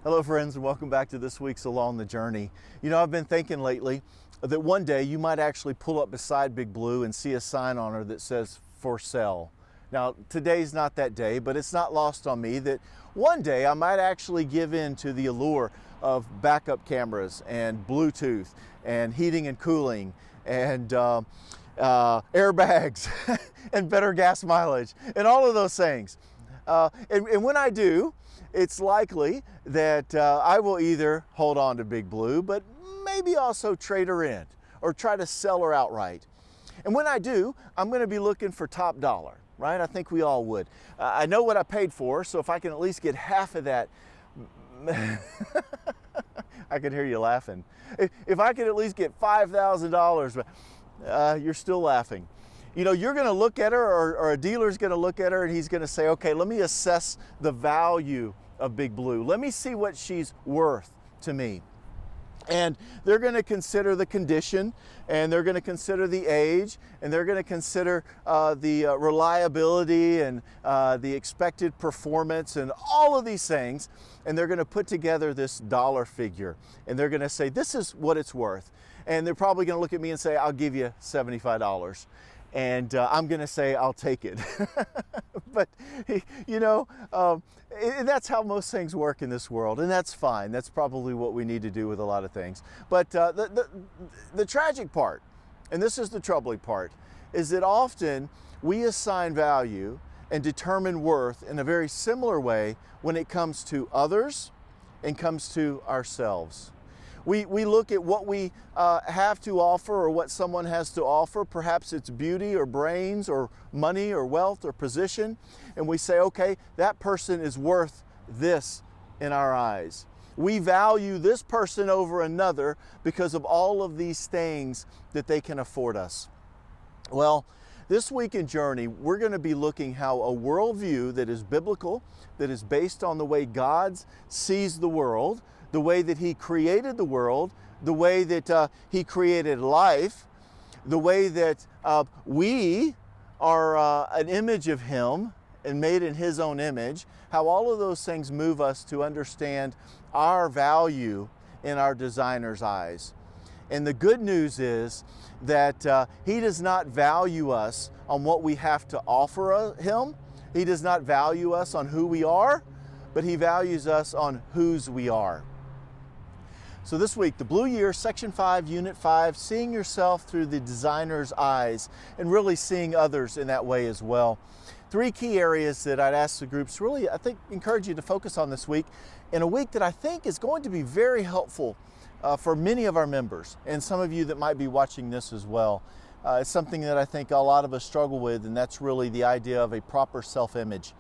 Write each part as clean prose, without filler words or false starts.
Hello friends, and welcome back to this week's Along the Journey. You know, I've been thinking lately that one day you might actually pull up beside Big Blue and see a sign on her that says for sale. Now, today's not that day, but it's not lost on me that one day I might actually give in to the allure of backup cameras and Bluetooth and heating and cooling and airbags and better gas mileage and all of those things. And when I do, it's likely that I will either hold on to Big Blue, but maybe also trade her in or try to sell her outright. And when I do, I'm going to be looking for top dollar, right? I think we all would. I know what I paid for, so if I can at least get half of that, I can hear you laughing. If I could at least get $5,000, you're still laughing. You know, you're going to look at her, or a dealer's going to look at her, and he's going to say, okay, let me assess the value of Big Blue. Let me see what she's worth to me. And they're going to consider the condition, and they're going to consider the age, and they're going to consider the reliability and the expected performance and all of these things. And they're going to put together this dollar figure, and they're going to say, this is what it's worth. And they're probably going to look at me and say, I'll give you $75. And I'm going to say, I'll take it. But, you know, that's how most things work in this world, and that's fine. That's probably what we need to do with a lot of things. But the tragic part, and this is the troubling part, is that often we assign value and determine worth in a very similar way when it comes to others and comes to ourselves. We look at what we have to offer or what someone has to offer. Perhaps it's beauty or brains or money or wealth or position. And we say, okay, that person is worth this in our eyes. We value this person over another because of all of these things that they can afford us. Well, this week in Journey, we're going to be looking how a worldview that is biblical, that is based on the way God sees the world, the way that He created the world, the way that He created life, the way that we are an image of Him and made in His own image, how all of those things move us to understand our value in our designer's eyes. And the good news is that He does not value us on what we have to offer Him. He does not value us on who we are, but He values us on whose we are. So this week, the Blue Year, Section 5, Unit 5, seeing yourself through the designer's eyes and really seeing others in that way as well. Three key areas that I'd ask the groups really, I think, encourage you to focus on this week, in a week that I think is going to be very helpful for many of our members and some of you that might be watching this as well. It's something that I think a lot of us struggle with, and that's really the idea of a proper self-image,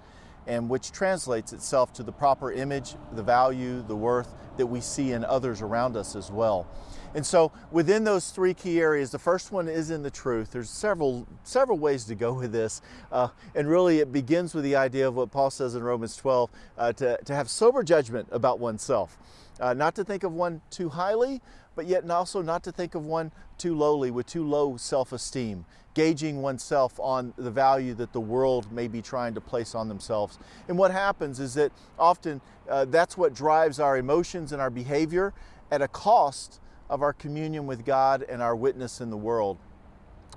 and which translates itself to the proper image, the value, the worth that we see in others around us as well. And so within those three key areas, the first one is in the truth. There's several ways to go with this. And really it begins with the idea of what Paul says in Romans 12, to have sober judgment about oneself. Not to think of one too highly, but yet also not to think of one too lowly, with too low self-esteem, gauging oneself on the value that the world may be trying to place on themselves. And what happens is that often that's what drives our emotions and our behavior at a cost of our communion with God and our witness in the world.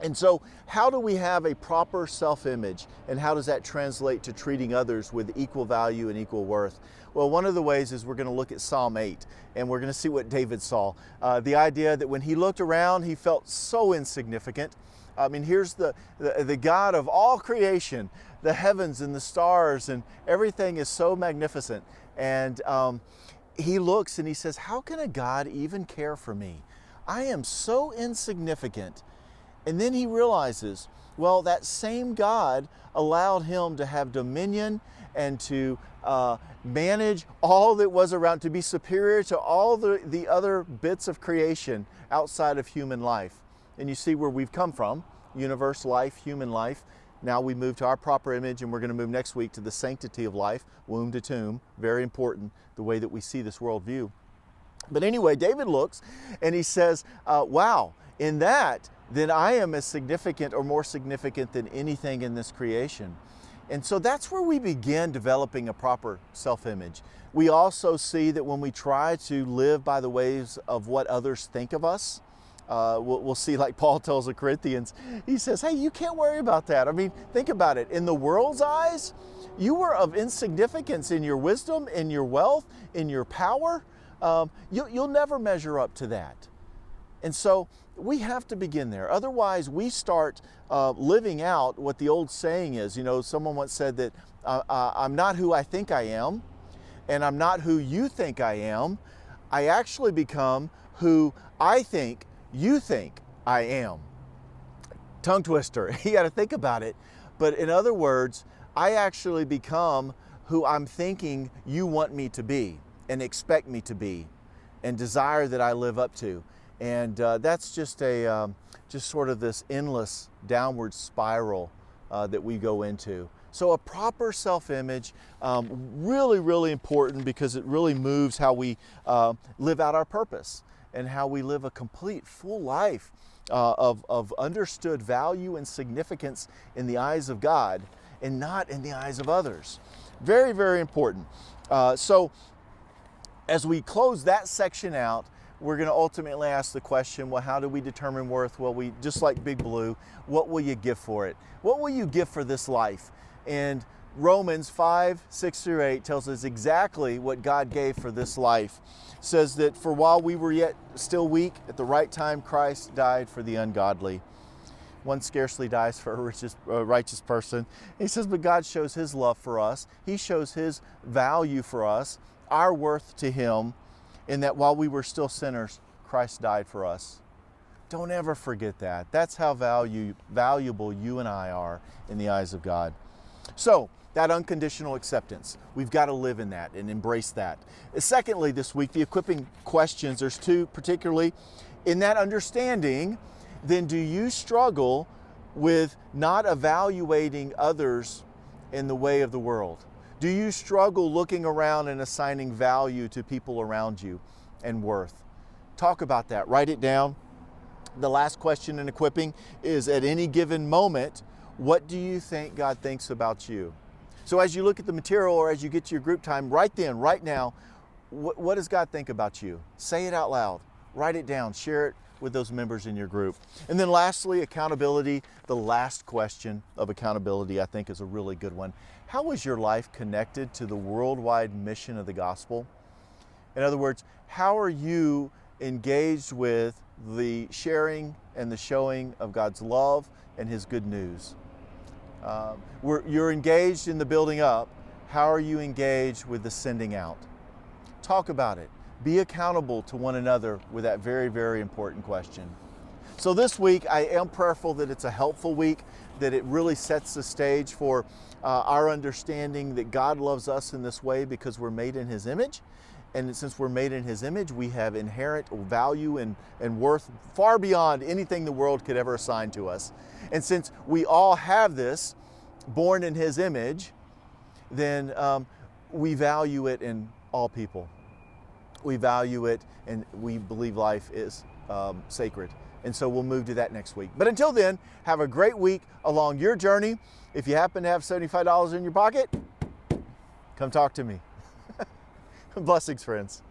And so how do we have a proper self-image, and how does that translate to treating others with equal value and equal worth? Well, one of the ways is we're going to look at Psalm 8, and we're going to see what David saw. The idea that when he looked around, he felt so insignificant. I mean, here's the God of all creation, the heavens and the stars, and everything is so magnificent. And he looks and he says, how can a God even care for me? I am so insignificant. And then he realizes, well, that same God allowed him to have dominion and to manage all that was around, to be superior to all the other bits of creation outside of human life. And you see where we've come from, universe life, human life. Now we move to our proper image, and we're going to move next week to the sanctity of life, womb to tomb. Very important, the way that we see this worldview. But anyway, David looks and he says, wow, in that, then I am as significant or more significant than anything in this creation. And so that's where we begin developing a proper self-image. We also see that when we try to live by the ways of what others think of us, we'll see, like Paul tells the Corinthians, he says, hey, you can't worry about that. I mean, think about it. In the world's eyes, you were of insignificance in your wisdom, in your wealth, in your power. You'll never measure up to that. And so we have to begin there. Otherwise, we start living out what the old saying is. You know, someone once said that I'm not who I think I am, and I'm not who you think I am. I actually become who I think you think I am. Tongue twister. You got to think about it. But in other words, I actually become who I'm thinking you want me to be and expect me to be and desire that I live up to. And that's just just sort of this endless downward spiral that we go into. So a proper self-image, really, really important, because it really moves how we live out our purpose and how we live a complete, full life of understood value and significance in the eyes of God and not in the eyes of others. Very, very important. So as we close that section out, we're going to ultimately ask the question, well, how do we determine worth? Well, just like Big Blue, what will you give for it? What will you give for this life? And Romans 5:6-8 tells us exactly what God gave for this life. It says that for while we were yet still weak, at the right time Christ died for the ungodly. One scarcely dies for a righteous person. He says, but God shows his love for us. He shows his value for us, our worth to him, in that while we were still sinners, Christ died for us. Don't ever forget that. That's how valuable you and I are in the eyes of God. So, that unconditional acceptance, we've got to live in that and embrace that. Secondly, this week, the equipping questions, there's two particularly. In that understanding, then do you struggle with not evaluating others in the way of the world? Do you struggle looking around and assigning value to people around you and worth? Talk about that. Write it down. The last question in equipping is, at any given moment, what do you think God thinks about you? So as you look at the material or as you get to your group time, right then, right now, what does God think about you? Say it out loud. Write it down. Share it with those members in your group. And then lastly, accountability. The last question of accountability, I think, is a really good one. How is your life connected to the worldwide mission of the gospel? In other words, how are you engaged with the sharing and the showing of God's love and his good news? You're engaged in the building up. How are you engaged with the sending out? Talk about it. Be accountable to one another with that very, very important question. So this week, I am prayerful that it's a helpful week, that it really sets the stage for our understanding that God loves us in this way because we're made in his image. And since we're made in his image, we have inherent value and worth far beyond anything the world could ever assign to us. And since we all have this, born in his image, then we value it in all people. We value it, and we believe life is sacred. And so we'll move to that next week. But until then, have a great week along your journey. If you happen to have $75 in your pocket, come talk to me. Blessings, friends.